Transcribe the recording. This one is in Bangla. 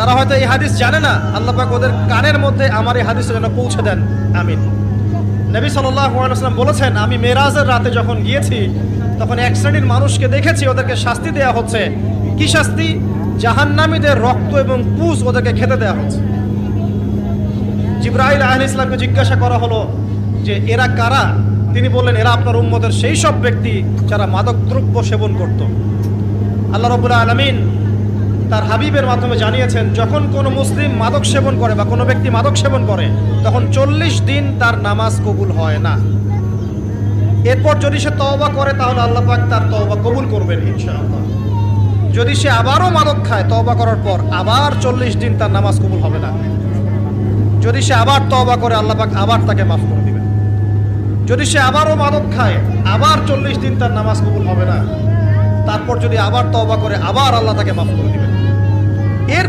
তারা হয়তো এই হাদিস জানে না, আল্লাহ পাক ওদের কানের মধ্যে আমার এই হাদিস যেন পৌঁছে দেন, আমিন। নবী সাল্লাল্লাহু আলাইহি ওয়াসাল্লাম বলেছেন, আমি মেরাজের রাতে যখন গিয়েছি তখন এক শ্রেণীর মানুষকে দেখেছি, ওদেরকে শাস্তি দেয়া হচ্ছে। কি শাস্তি? জাহান্নামীদের রক্ত এবং পুজ ওদেরকে খেতে দেয়া হচ্ছে। জিবরাইল আলাইহিস সালামকে জিজ্ঞাসা করা হলো যে এরা কারা? তিনি বললেন, এরা আপনার উম্মতের সেই সব ব্যক্তি যারা মাদক দ্রব্য সেবন করত। আল্লাহ রাব্বুল আলামিন তার হাবিবের মাধ্যমে জানিয়েছেন, যখন কোনো মুসলিম মাদক সেবন করে বা কোনো ব্যক্তি মাদক সেবন করে তখন 40 দিন তার নামাজ কবুল হয় না। এরপর যদি সে তওবা করে তাহলে আল্লাহ পাক তার তওবা কবুল করবেন ইনশাআল্লাহ। যদি সে আবারও মাদক খায় তওবা করার পর, আবার 40 দিন তার নামাজ কবুল হবে না। যদি সে আবার তওবা করে আল্লাহ পাক আবার তাকে মাফ করে দিবেন। যদি সে আবারও মাদক খায়, আবার 40 দিন তার নামাজ কবুল হবে না। তারপর যদি আবার তওবা করে, আবার আল্লাহ তাকে মাফ করে দিবেন। এর